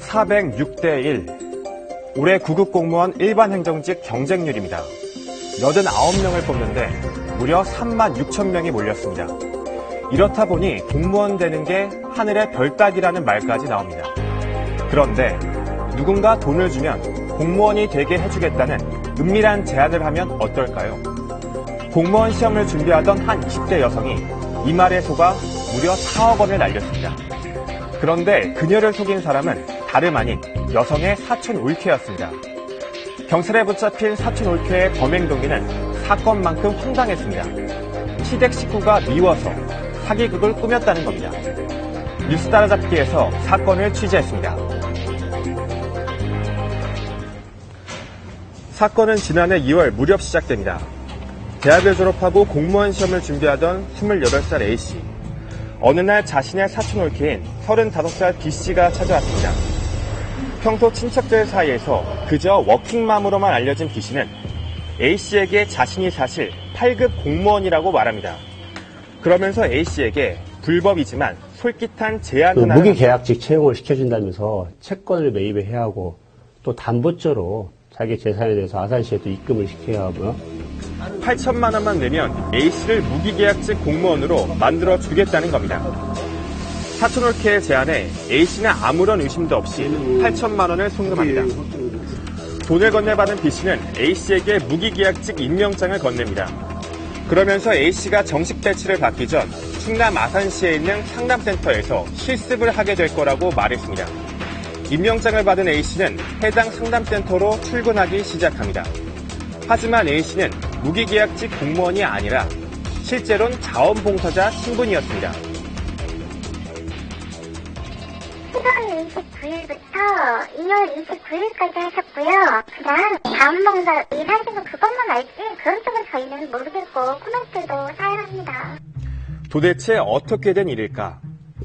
406대 1. 올해 9급 공무원 일반 행정직 경쟁률입니다. 89명을 뽑는데 무려 3만 6천 명이 몰렸습니다. 이렇다 보니 공무원 되는 게 하늘의 별 따기라는 말까지 나옵니다. 그런데 누군가 돈을 주면 공무원이 되게 해주겠다는 은밀한 제안을 하면 어떨까요? 공무원 시험을 준비하던 한 20대 여성이 이 말에 속아 무려 4억 원을 날렸습니다. 그런데 그녀를 속인 사람은 다름 아닌 여성의 사촌 올케였습니다. 경찰에 붙잡힌 사촌 올케의 범행 동기는 사건만큼 황당했습니다. 시댁 식구가 미워서 사기극을 꾸몄다는 겁니다. 뉴스 따라잡기에서 사건을 취재했습니다. 사건은 지난해 2월 무렵 시작됩니다. 대학을 졸업하고 공무원 시험을 준비하던 28살 A씨. 어느 날 자신의 사촌 올케인 35살 B씨가 찾아왔습니다. 평소 친척들 사이에서 그저 워킹맘으로만 알려진 B씨는 A씨에게 자신이 사실 8급 공무원이라고 말합니다. 그러면서 A씨에게 불법이지만 솔깃한 제안 하나를 무기계약직 채용을 시켜준다면서 채권을 매입해야 하고 또 담보죄로 자기 재산에 대해서 아산시에도 입금을 시켜야 하고요. 8천만 원만 내면 A씨를 무기계약직 공무원으로 만들어 주겠다는 겁니다. 사촌 올케의 제안에 A씨는 아무런 의심도 없이 8천만 원을 송금합니다. 돈을 건네받은 B씨는 A씨에게 무기계약직 임명장을 건넵니다. 그러면서 A씨가 정식 배치를 받기 전 충남 아산시에 있는 상담센터에서 실습을 하게 될 거라고 말했습니다. 임명장을 받은 A씨는 해당 상담센터로 출근하기 시작합니다. 하지만 A씨는 무기계약직 공무원이 아니라 실제로는 자원봉사자 신분이었습니다. 1월 29일부터 2월 29일까지 하셨고요. 그냥 자원봉사 일하시는 그것만 알지 그런 쪽은 저희는 모르겠고 코멘트도 사양합니다. 도대체 어떻게 된 일일까?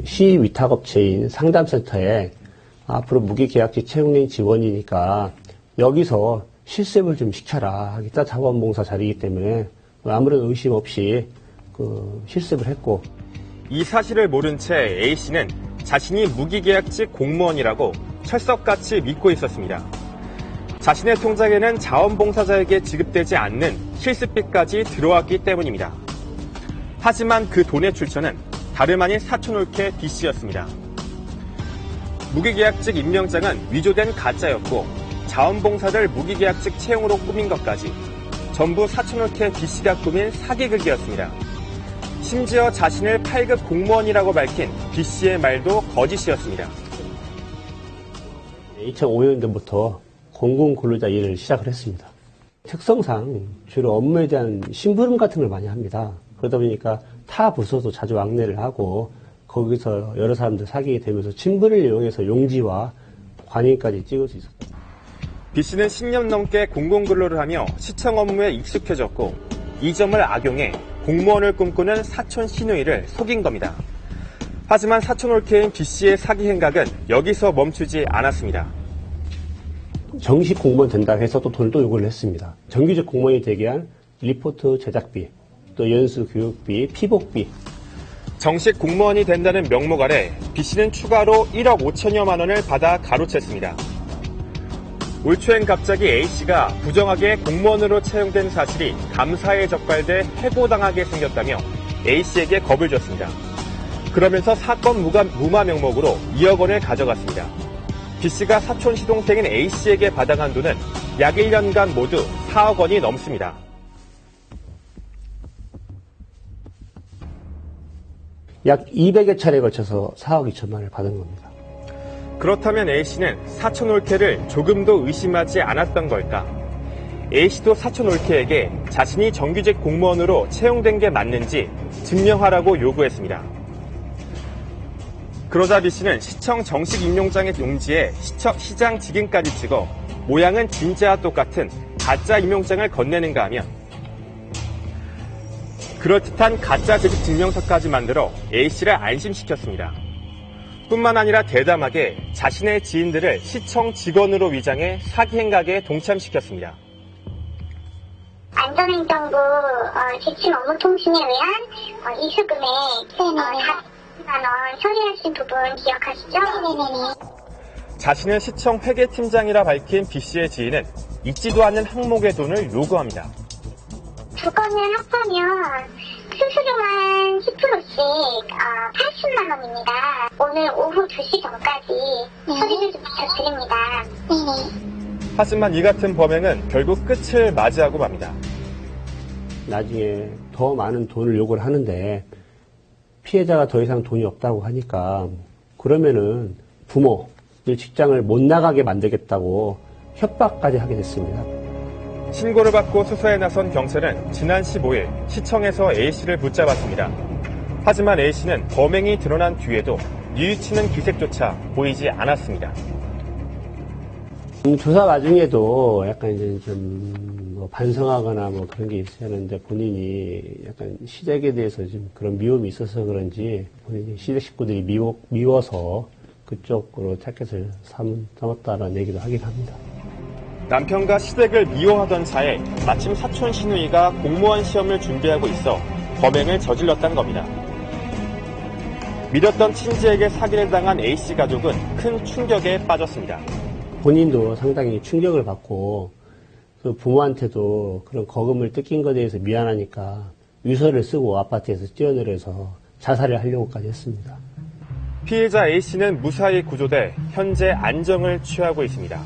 시 위탁업체인 상담센터에 앞으로 무기계약직 채용인 지원이니까 여기서 실습을 좀 시켜라 하겠다. 자원봉사 자리이기 때문에 아무런 의심 없이 실습을 했고, 이 사실을 모른 채 A씨는 자신이 무기계약직 공무원이라고 철석같이 믿고 있었습니다. 자신의 통장에는 자원봉사자에게 지급되지 않는 실습비까지 들어왔기 때문입니다. 하지만 그 돈의 출처는 다름 아닌 사촌 올케 B씨였습니다. 무기계약직 임명장은 위조된 가짜였고 자원봉사를 무기계약직 채용으로 꾸민 것까지 전부 사촌 올케 B씨가 꾸민 사기극이었습니다. 심지어 자신을 8급 공무원이라고 밝힌 B씨의 말도 거짓이었습니다. 2005년도부터 공공근로자 일을 시작을 했습니다. 특성상 주로 업무에 대한 심부름 같은 걸 많이 합니다. 그러다 보니까 타 부서도 자주 왕래를 하고 거기서 여러 사람들 사귀게 되면서 친분을 이용해서 용지와 관인까지 찍을 수 있었다. B씨는 10년 넘게 공공근로를 하며 시청 업무에 익숙해졌고 이 점을 악용해 공무원을 꿈꾸는 사촌 시누이를 속인 겁니다. 하지만 사촌 올케인 B씨의 사기 행각은 여기서 멈추지 않았습니다. 정식 공무원 된다고 해서 또 돈을 또 요구를 했습니다. 정규직 공무원이 되기 위한 리포트 제작비, 또 연수 교육비, 피복비. 정식 공무원이 된다는 명목 아래 B씨는 추가로 1억 5천여만 원을 받아 가로챘습니다. 올 초엔 갑자기 A씨가 부정하게 공무원으로 채용된 사실이 감사에 적발돼 해고당하게 생겼다며 A씨에게 겁을 줬습니다. 그러면서 사건 무마 명목으로 2억 원을 가져갔습니다. B씨가 사촌 시동생인 A씨에게 받아간 돈은 약 1년간 모두 4억 원이 넘습니다. 약 200여 차례에 걸쳐서 4억 2천만 원을 받은 겁니다. 그렇다면 A씨는 사촌 올케를 조금도 의심하지 않았던 걸까? A씨도 사촌 올케에게 자신이 정규직 공무원으로 채용된 게 맞는지 증명하라고 요구했습니다. 그러자 B씨는 시청 정식 임용장의 용지에 시장 직인까지 찍어 모양은 진짜와 똑같은 가짜 임용장을 건네는가 하면 그럴듯한 가짜 재직 증명서까지 만들어 A씨를 안심시켰습니다. 뿐만 아니라 대담하게 자신의 지인들을 시청 직원으로 위장해 사기 행각에 동참시켰습니다. 안전행정부 지침 업무통신에 의한 이수금액 4만 원 처리하신 부분 기억하시죠? 네네네. 자신을 시청 회계팀장이라 밝힌 B씨의 지인은 있지도 않는 항목의 돈을 요구합니다. 두 건을 합하면 수수료만 10%씩 80만 원입니다. 오늘 오후 2시 전까지 처리를 좀 부탁드립니다. 하지만 이 같은 범행은 결국 끝을 맞이하고 맙니다. 나중에 더 많은 돈을 요구를 하는데 피해자가 더 이상 돈이 없다고 하니까 그러면은 부모들 직장을 못 나가게 만들겠다고 협박까지 하게 됐습니다. 신고를 받고 수사에 나선 경찰은 지난 15일 시청에서 A씨를 붙잡았습니다. 하지만 A씨는 범행이 드러난 뒤에도 뉘우치는 기색조차 보이지 않았습니다. 조사 와중에도 약간 이제 좀뭐 반성하거나 뭐 그런 게 있어야 하는데 본인이 약간 시댁에 대해서 좀 그런 미움이 있어서 그런지 본인이 시댁 식구들이 미워서 그쪽으로 타켓을 삼았다라는 얘기도 하긴 합니다. 남편과 시댁을 미워하던 차에 마침 사촌 시누이가 공무원 시험을 준비하고 있어 범행을 저질렀다는 겁니다. 믿었던 친지에게 사기를 당한 A씨 가족은 큰 충격에 빠졌습니다. 본인도 상당히 충격을 받고 그 부모한테도 그런 거금을 뜯긴 것에 대해서 미안하니까 유서를 쓰고 아파트에서 뛰어내려서 자살을 하려고까지 했습니다. 피해자 A씨는 무사히 구조돼 현재 안정을 취하고 있습니다.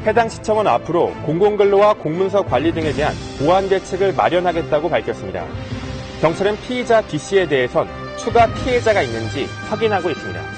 해당 시청은 앞으로 공공근로와 공문서 관리 등에 대한 보완 대책을 마련하겠다고 밝혔습니다. 경찰은 피의자 B씨에 대해선 추가 피해자가 있는지 확인하고 있습니다.